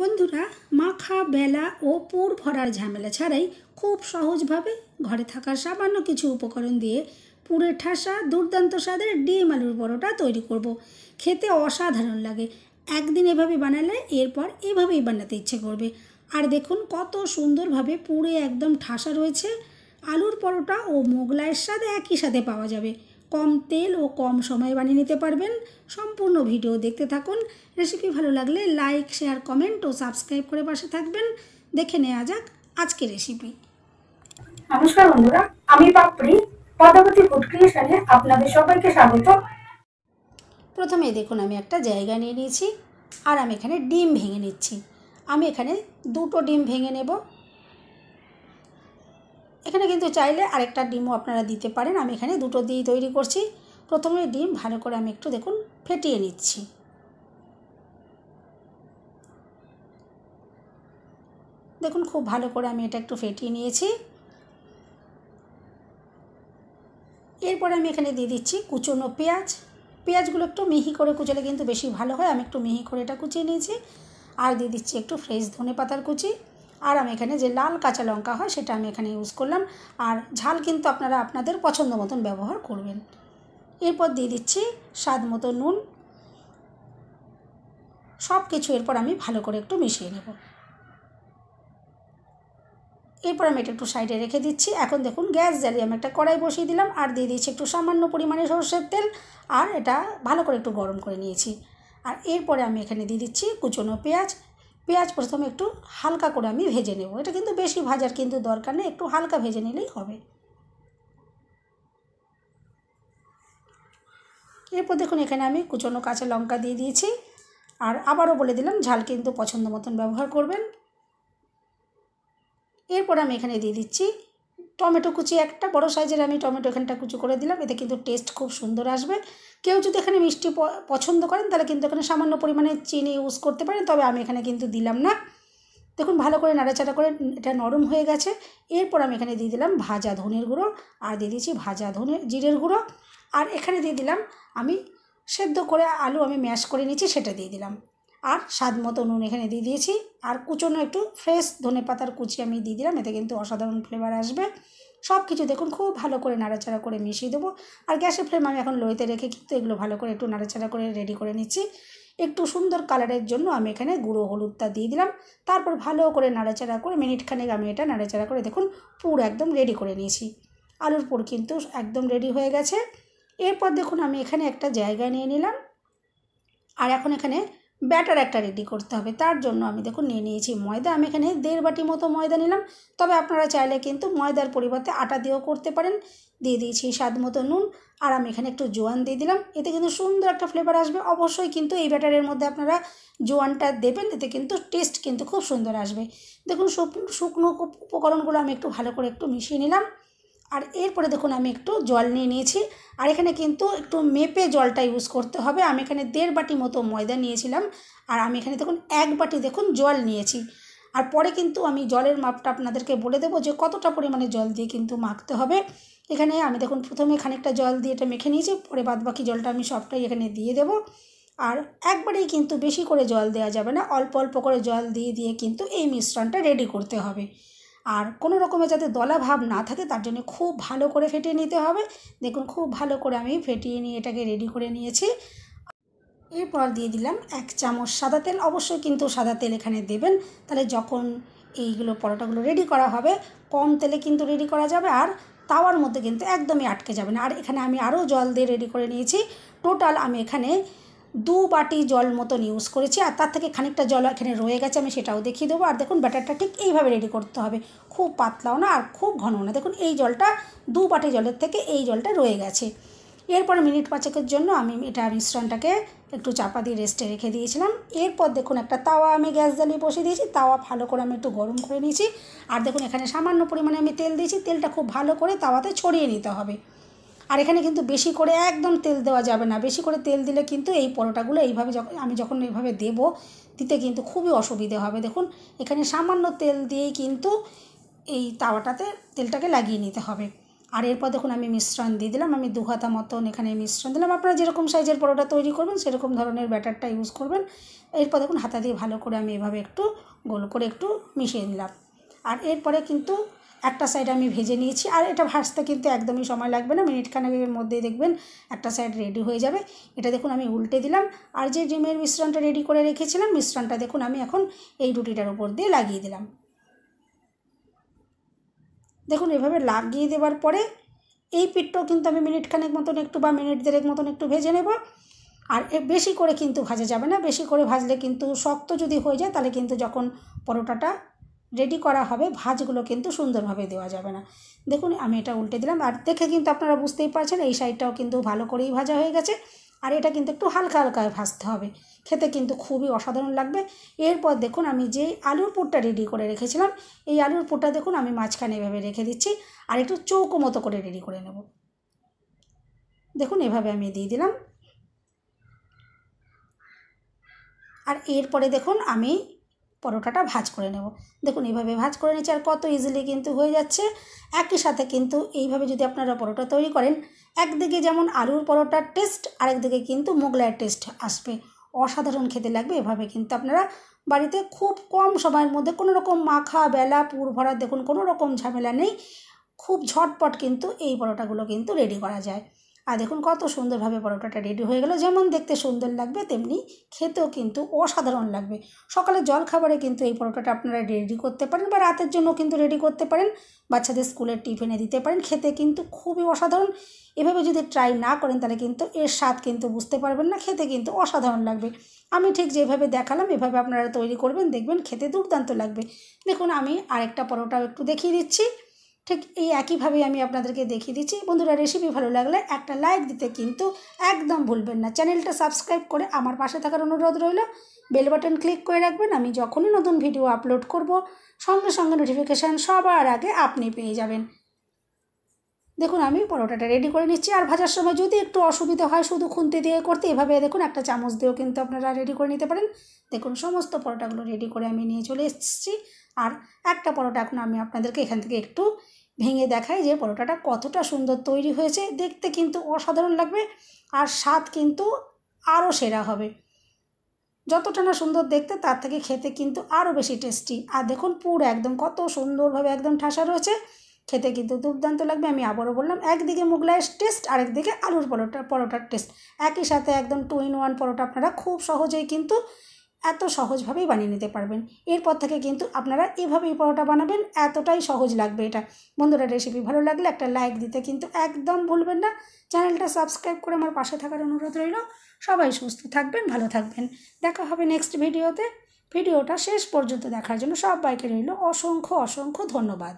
বন্ধুরা, মাখা বেলা ও পুর ভরার ঝামেলা ছাড়াই খুব সহজভাবে ঘরে থাকা সামান্য কিছু উপকরণ দিয়ে পুরে ঠাসা দুর্দান্ত স্বাদের ডিম আলুর পরোটা তৈরি করব। খেতে অসাধারণ লাগে। একদিন এভাবে বানালে এরপর এভাবেই বানাতে ইচ্ছে করবে। আর দেখুন কত সুন্দরভাবে পুরে একদম ঠাসা রয়েছে। আলুর পরোটা ও মোগলাইয়ের স্বাদ একই সাথে পাওয়া যাবে। কম তেল ও কম সময়ে বানিয়ে নিতে পারবেন। সম্পূর্ণ ভিডিও দেখতে থাকুন। রেসিপি ভালো লাগলে লাইক, শেয়ার, কমেন্ট ও সাবস্ক্রাইব করে পাশে থাকবেন। দেখে নেওয়া যাক আজকের রেসিপি। নমস্কার বন্ধুরা, আমি পাপড়ি পদ্মাবতী ফুড ক্রিয়েশনে আপনাদের সবাইকে স্বাগত। প্রথমে দেখুন আমি একটা জায়গা নিয়ে নিয়েছি আর আমি এখানে ডিম ভেঙে নিচ্ছি। আমি এখানে দুটো ডিম ভেঙে নেব। এখানে কিন্তু চাইলে আরেকটা ডিমও আপনারা দিতে পারেন। আমি এখানে দুটো দিয়ে তৈরি করছি। প্রথমে ডিম ভালো করে আমি একটু দেখুন ফেটিয়ে নিচ্ছি। দেখুন খুব ভালো করে আমি এটা একটু ফেটিয়ে নিয়েছি। এরপর আমি এখানে দিয়ে দিচ্ছি কুচনো পেঁয়াজ। পেঁয়াজগুলো একটু মিহি করে কুচলে কিন্তু বেশি ভালো হয়। আমি একটু মিহি করে এটা কুচিয়ে নিয়েছি। আর দিয়ে দিচ্ছি একটু ফ্রেশ ধনেপাতার কুচি। আর আমি এখানে যে লাল কাঁচা লঙ্কা হয় সেটা আমি এখানে ইউজ করলাম। আর ঝাল কিন্তু আপনারা আপনাদের পছন্দ মতন ব্যবহার করবেন। এরপর দিয়ে দিচ্ছি স্বাদ মতো নুন। সব কিছু এরপর আমি ভালো করে একটু মিশিয়ে নেব। এরপর আমি এটা একটু সাইডে রেখে দিচ্ছি। এখন দেখুন গ্যাস জ্বালিয়ে আমি একটা কড়াই বসিয়ে দিলাম আর দিয়ে দিচ্ছি একটু সামান্য পরিমাণে সরষের তেল। আর এটা ভালো করে একটু গরম করে নিয়েছি। আর এরপরে আমি এখানে দিয়ে দিচ্ছি কুচনো পেঁয়াজ। পেঁয়াজ প্রথমে একটু হালকা করে আমি ভেজে নেব। এটা কিন্তু বেশি ভাজার কিন্তু দরকার নেই, একটু হালকা ভেজে নিলেই হবে। এরপর দেখুন এখানে আমি কুচনো কাঁচা লঙ্কা দিয়ে দিয়েছি। আর আবারও বলে দিলাম ঝাল কিন্তু পছন্দ মতন ব্যবহার করবেন। এরপর আমি এখানে দিয়ে দিচ্ছি টমেটো কুচি। একটা বড় সাইজের আমি টমেটো এখানটা কুচি করে দিলাম। এতে কিন্তু টেস্ট খুব সুন্দর আসবে। কেউ যদি এখানে মিষ্টি পছন্দ করেন তাহলে কিন্তু এখানে সামান্য পরিমাণে চিনি ইউজ করতে পারেন, তবে আমি এখানে কিন্তু দিলাম না। দেখুন ভালো করে নাড়াচাড়া করে এটা নরম হয়ে গেছে। এরপর আমি এখানে দিয়ে দিলাম ভাজা ধনের গুঁড়ো আর দিয়ে দিচ্ছি ভাজা জিরের গুঁড়ো। আর এখানে দিয়ে দিলাম আমি সেদ্ধ করে আলু আমি ম্যাশ করে নিয়েছি সেটা দিয়ে দিলাম। আর স্বাদ মতো নুন এখানে দিয়ে দিয়েছি। আর কুচনো একটু ফ্রেশ ধনেপাতার কুচি আমি দিয়ে দিলাম। এতে কিন্তু অসাধারণ ফ্লেভার আসবে। সব কিছু দেখুন খুব ভালো করে নাড়াচাড়া করে মিশিয়ে দেবো। আর গ্যাসের ফ্লেম আমি এখন লোতে রেখে কিন্তু এগুলো ভালো করে একটু নাড়াচাড়া করে রেডি করে নিচ্ছি। একটু সুন্দর কালারের জন্য আমি এখানে গুঁড়ো হলুদটা দিয়ে দিলাম। তারপর ভালো করে নাড়াচাড়া করে মিনিটখানেক আমি এটা নাড়াচাড়া করে দেখুন পুর একদম রেডি করে নিয়েছি। আলুর পুর কিন্তু একদম রেডি হয়ে গেছে। এরপর দেখুন আমি এখানে একটা জায়গা নিয়ে নিলাম। আর এখন এখানে ব্যাটার একটা রেডি করতে হবে। তার জন্য আমি দেখুন নিয়ে নিয়েছি ময়দা। আমি এখানে 1.5 বাটি মতো ময়দা নিলাম, তবে আপনারা চাইলে কিন্তু ময়দার পরিবর্তে আটা দিয়েও করতে পারেন। দিয়ে দিয়েছি স্বাদ মতো নুন। আর আমি এখানে একটু জোয়ান দিয়ে দিলাম। এতে কিন্তু সুন্দর একটা ফ্লেভার আসবে। অবশ্যই কিন্তু এই ব্যাটারের মধ্যে আপনারা জোয়ানটা দেবেন, এতে কিন্তু টেস্ট কিন্তু খুব সুন্দর আসবে। দেখুন শুকনো উপকরণগুলো আমি একটু ভালো করে একটু মিশিয়ে নিলাম। আর এরপরে দেখুন আমি একটু জল নিয়ে নিয়েছি। আর এখানে কিন্তু একটু মেপে জলটা ইউজ করতে হবে। আমি এখানে 1.5 বাটি মতো ময়দা নিয়েছিলাম। আর আমি এখানে দেখুন 1 বাটি দেখুন জল নিয়েছি। আর পরে কিন্তু আমি জলের মাপটা আপনাদেরকে বলে দেবো যে কতটা পরিমাণে জল দিয়ে কিন্তু মাখতে হবে। এখানে আমি দেখুন প্রথমে খানিকটা জল দিয়ে এটা মেখে নিয়েছি, পরে বাদবাকি জলটা আমি সবটাই এখানে দিয়ে দেবো। আর একবারেই কিন্তু বেশি করে জল দেওয়া যাবে না, অল্প অল্প করে জল দিয়ে দিয়ে কিন্তু এই মিশ্রণটা রেডি করতে হবে। আর কোনো রকমের যাতে দলা ভাব না থাকে তার জন্য খুব ভালো করে ফেটিয়ে নিতে হবে। দেখুন খুব ভালো করে আমি ফেটিয়ে নিয়ে এটাকে রেডি করে নিয়েছি। এরপর দিয়ে দিলাম 1 চামচ সাদা তেল। অবশ্যই কিন্তু সাদা তেল এখানে দেবেন, তাহলে যখন এইগুলো পরোটাগুলো রেডি করা হবে কম তেলে কিন্তু রেডি করা যাবে। আর তাওয়ার মধ্যে কিন্তু একদমই আটকে যাবে না। আর এখানে আমি আরও জল দিয়ে রেডি করে নিয়েছি। টোটাল আমি এখানে 2 বাটি জল মতন ইউজ করেছি। আর তার থেকে খানিকটা জল এখানে রয়ে গেছে, আমি সেটাও দেখিয়ে দেবো। আর দেখুন ব্যাটারটা ঠিক এইভাবে রেডি করতে হবে, খুব পাতলাও না আর খুব ঘনও না। দেখুন এই জলটা 2 বাটি জলের থেকে এই জলটা রয়ে গেছে। এরপর মিনিট 5 জন্য আমি এটা মিশ্রণটাকে একটু চাপা দিয়ে রেস্টে রেখে দিয়েছিলাম। এরপর দেখুন একটা তাওয়া আমি গ্যাস জ্বালিয়ে বসিয়ে দিয়েছি। তাওয়া ভালো করে আমি একটু গরম করে নিয়েছি। আর দেখুন এখানে সামান্য পরিমাণে আমি তেল দিয়েছি। তেলটা খুব ভালো করে তাওয়াতে ছড়িয়ে নিতে হবে। আর এখানে কিন্তু বেশি করে একদম তেল দেওয়া যাবে না। বেশি করে তেল দিলে কিন্তু এই পরোটাগুলো এইভাবে যখন এইভাবে দেবো দিতে কিন্তু খুবই অসুবিধে হবে। দেখুন এখানে সামান্য তেল দিয়েই কিন্তু এই তাওয়াটাতে তেলটাকে লাগিয়ে নিতে হবে। আর এরপর দেখুন আমি মিশ্রণ দিয়ে দিলাম, আমি 2 হাতা মতন এখানে মিশ্রণ দিলাম। আপনারা যেরকম সাইজের পরোটা তৈরি করবেন সেরকম ধরনের ব্যাটারটা ইউজ করবেন। এরপর দেখুন হাতা দিয়ে ভালো করে আমি এভাবে একটু গোল করে একটু মিশিয়ে নিলাম। আর এরপরে কিন্তু একটা সাইড আমি ভেজে নিয়েছি, আর এটা ভাজতে কিন্তু একদমই সময় লাগবে না, মিনিটখানেকের মধ্যেই দেখবেন একটা সাইড রেডি হয়ে যাবে। এটা দেখুন আমি উল্টে দিলাম, আর যে ডিমের মিশ্রণটা রেডি করে রেখেছিলাম মিশ্রণটা দেখুন আমি এখন এই রুটিটার উপর দিয়ে লাগিয়ে দিলাম। দেখুন এভাবে লাগিয়ে দেওয়ার পরে এই পিঠটাও কিন্তু আমি মিনিটখানেক মতন একটু বা মিনিট দেড়েক মতন একটু ভেজে নেব। আর বেশি করে কিন্তু ভাজা যাবে না, বেশি করে ভাজলে কিন্তু শক্ত যদি হয়ে যায় তাহলে কিন্তু যখন পরোটাটা রেডি করা হবে ভাঁজগুলো কিন্তু সুন্দরভাবে দেওয়া যাবে না। দেখুন আমি এটা উল্টে দিলাম, আর দেখে কিন্তু আপনারা বুঝতেই পারছেন এই সাইডটাও কিন্তু ভালো করেই ভাজা হয়ে গেছে। আর এটা কিন্তু একটু হালকা হালকা ভাজতে হবে, খেতে কিন্তু খুবই অসাধারণ লাগবে। এরপর দেখুন আমি যে আলুর পুরটা রেডি করে রেখেছিলাম এই আলুর পুরটা দেখুন আমি মাঝখানে এভাবে রেখে দিচ্ছি, আর একটু চৌকো মতো করে রেডি করে নেব। দেখুন এভাবে আমি দিয়ে দিলাম। আর এরপরে দেখুন আমি পরোটাটা ভাজ করে নেব। দেখুন এইভাবে ভাজ করে নিচ্ছি, আর কত ইজিলি কিন্তু হয়ে যাচ্ছে। একই সাথে কিন্তু এইভাবে যদি আপনারা পরোটা তৈরি করেন একদিকে যেমন আলুর পরোটার টেস্ট, আরেকদিকে কিন্তু মোগলাইয়ের টেস্ট আসবে, অসাধারণ খেতে লাগবে। এভাবে কিন্তু আপনারা বাড়িতে খুব কম সময়ের মধ্যে কোনো রকম মাখা বেলা পুর ভরা দেখুন কোনো রকম ঝামেলা নেই, খুব ঝটপট কিন্তু এই পরোটাগুলো কিন্তু রেডি করা যায়। আর দেখুন কত সুন্দরভাবে পরোটাটা রেডি হয়ে গেল, যেমন দেখতে সুন্দর লাগবে তেমনি খেতেও কিন্তু অসাধারণ লাগবে। সকালে জলখাবারে কিন্তু এই পরোটাটা আপনারা রেডি করতে পারেন, বা রাতের জন্য কিন্তু রেডি করতে পারেন, বাচ্চাদের স্কুলের টিফিনে দিতে পারেন, খেতে কিন্তু খুবই অসাধারণ। এভাবে যদি ট্রাই না করেন তাহলে কিন্তু এর স্বাদ কিন্তু বুঝতে পারবেন না, খেতে কিন্তু অসাধারণ লাগবে। আমি ঠিক যেভাবে দেখালাম এভাবে আপনারা তৈরি করবেন, দেখবেন খেতে দুর্দান্ত লাগবে। দেখুন আমি আরেকটা পরোটাও একটু দেখিয়ে দিচ্ছি, ঠিক এই একইভাবেই আমি আপনাদেরকে দেখিয়ে দিচ্ছি। বন্ধুরা রেসিপি ভালো লাগলে একটা লাইক দিতে কিন্তু একদম ভুলবেন না, চ্যানেলটা সাবস্ক্রাইব করে আমার পাশে থাকার অনুরোধ রইল। বেল বাটন ক্লিক করে রাখবেন, আমি যখনই নতুন ভিডিও আপলোড করব সঙ্গে সঙ্গে নোটিফিকেশান সবার আগে আপনি পেয়ে যাবেন। দেখুন আমি পরোটাটা রেডি করে নিচ্ছি, আর ভাজার সময় যদি একটু অসুবিধা হয় শুধু খুন্তি দিয়ে করতে এভাবে দেখুন একটা চামচ দিয়েও কিন্তু আপনারা রেডি করে নিতে পারেন। দেখুন সমস্ত পরোটাগুলো রেডি করে আমি নিয়ে চলে এসেছি, আর একটা পরোটা এখন আমি আপনাদেরকে এখান থেকে একটু ভেঙে দেখাই যে পরোটাটা কতটা সুন্দর তৈরি হয়েছে, দেখতে কিন্তু অসাধারণ লাগবে, আর স্বাদ কিন্তু আরও সেরা হবে। যতটা না সুন্দর দেখতে তার থেকে খেতে কিন্তু আরও বেশি টেস্টি। আর দেখুন পুরো একদম কত সুন্দরভাবে একদম ঠাসা রয়েছে, খেতে কিন্তু দুর্দান্ত লাগবে। আমি আবারও বললাম একদিকে মোগলাইয়ের টেস্ট আরেকদিকে আলুর পরোটার টেস্ট, একই সাথে একদম 2 in 1 পরোটা আপনারা খুব সহজেই কিন্তু এত সহজভাবেই বানিয়ে নিতে পারবেন। এরপর থেকে কিন্তু আপনারা এভাবেই পরোটা বানাবেন, এতটাই সহজ লাগবে এটা। বন্ধুরা রেসিপি ভালো লাগলে একটা লাইক দিতে কিন্তু একদম ভুলবেন না, চ্যানেলটা সাবস্ক্রাইব করে আমার পাশে থাকার অনুরোধ রইল। সবাই সুস্থ থাকবেন, ভালো থাকবেন, দেখা হবে নেক্সট ভিডিওতে। ভিডিওটা শেষ পর্যন্ত দেখার জন্য সবাইকে রইল অসংখ্য অসংখ্য ধন্যবাদ।